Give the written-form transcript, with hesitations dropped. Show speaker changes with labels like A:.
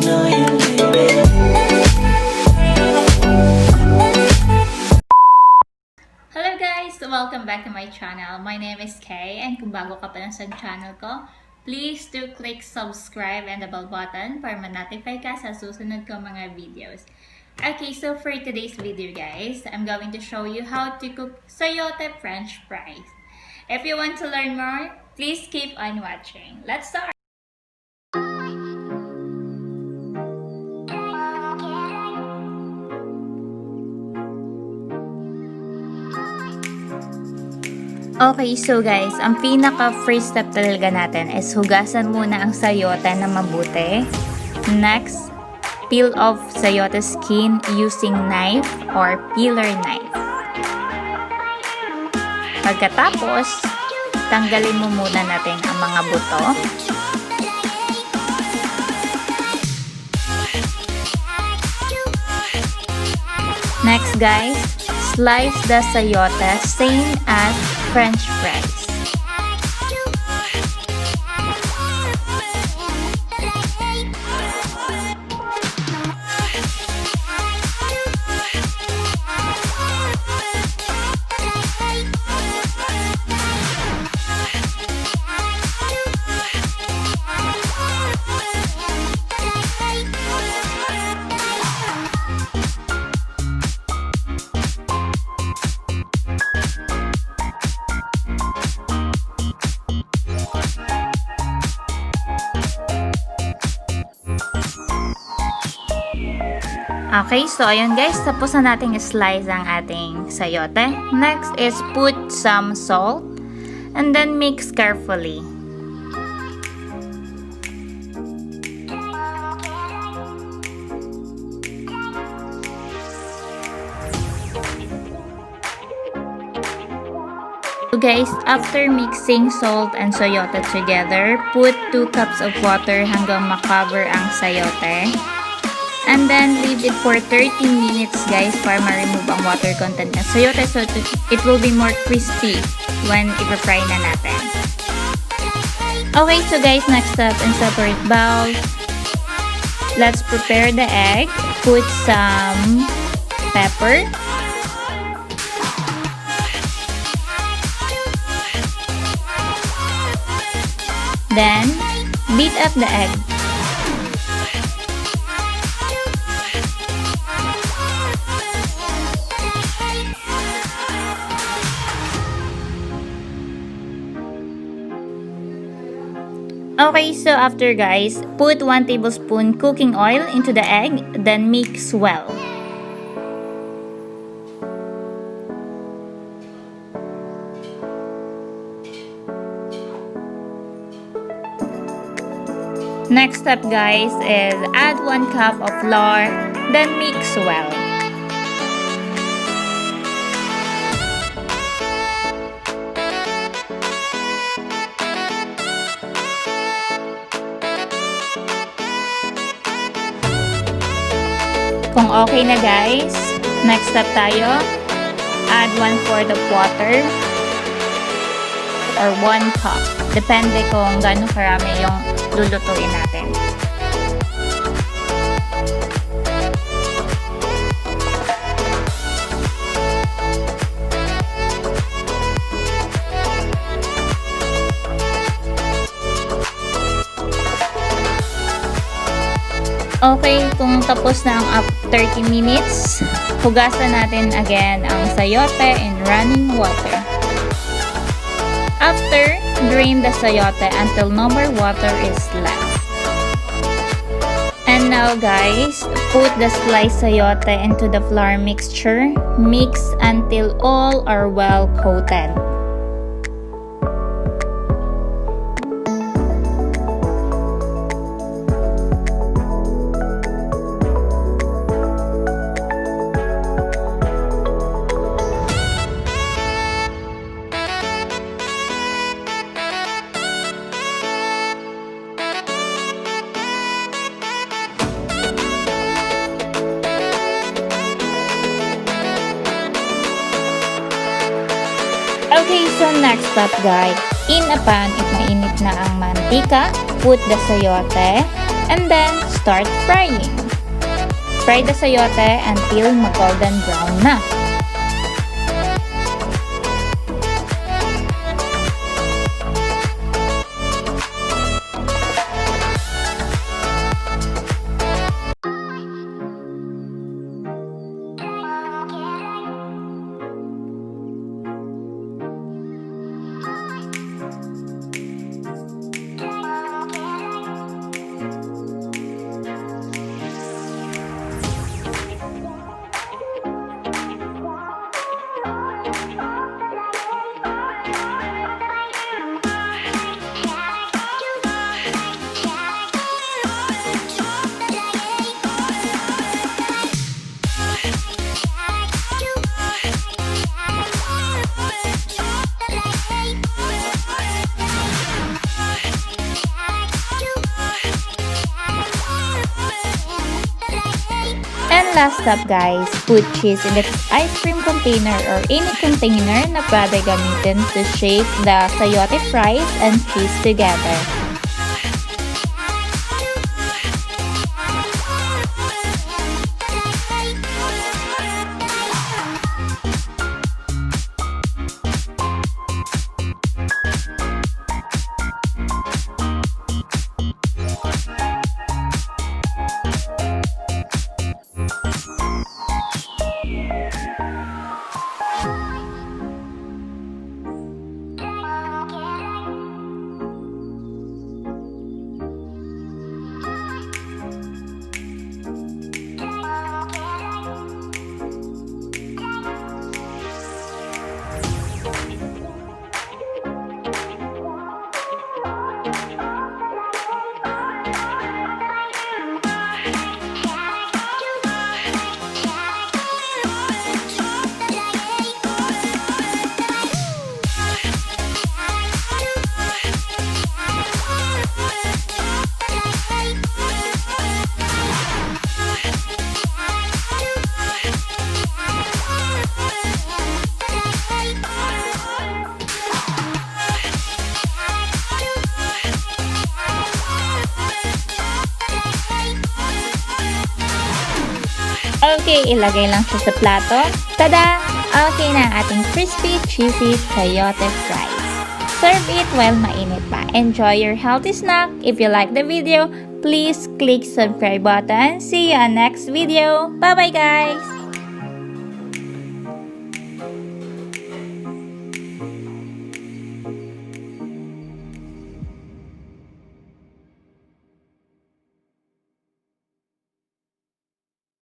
A: Hello guys! Welcome back to my channel. My name is Kay, and kung bago ka pa lang sa channel ko, please do click subscribe and the bell button para ma-notify ka sa susunod ko mga videos. Okay, so for today's video guys, I'm going to show you how to cook Sayote French fries. If you want to learn more, please keep on watching. Let's start! Okay, so guys, ang pinaka first step talaga natin is hugasan muna ang sayote na mabuti. Next, peel off sayote skin using knife or peeler knife. Pagkatapos, tanggalin mo muna natin ang mga buto. Next guys, slice the sayote same as French fries. Okay, so ayun guys, tapos na nating slice ang ating sayote. Next is put some salt and then mix carefully. So guys, after mixing salt and sayote together, put 2 cups of water hanggang makover ang sayote. And then leave it for 30 minutes guys para ma-remove ang water content ng sayote so it will be more crispy when i-fry na natin. Okay, so guys, next step in separate bowl. Let's prepare the egg. Put some pepper. Then beat up the egg. Okay, so after guys, put 1 tablespoon cooking oil into the egg, then mix well. Next step guys is add 1 cup of flour, then mix well. Kung okay na guys, next step tayo, add 1/4 of water or 1 cup. Depende kung gaano karami yung lulutuin natin. Okay, kung tapos na ang 30 minutes, hugasan natin again ang sayote in running water. After, drain the sayote until no more water is left. And now guys, put the sliced sayote into the flour mixture. Mix until all are well coated. Okay, so next step guys, in a pan, if mainit na ang mantika, put the sayote, And then, start frying. Fry the sayote until mag-golden brown na. And last up guys, put cheese in the ice cream container or any container na pwede gamitin to shake the sayote fries and cheese together. Okay, ilagay lang siya sa plato. Tada! Okay na ang ating crispy, cheesy chayote fries. Serve it while mainit pa. Enjoy your healthy snack. If you like the video, please click subscribe button. See you on next video. Bye-bye guys!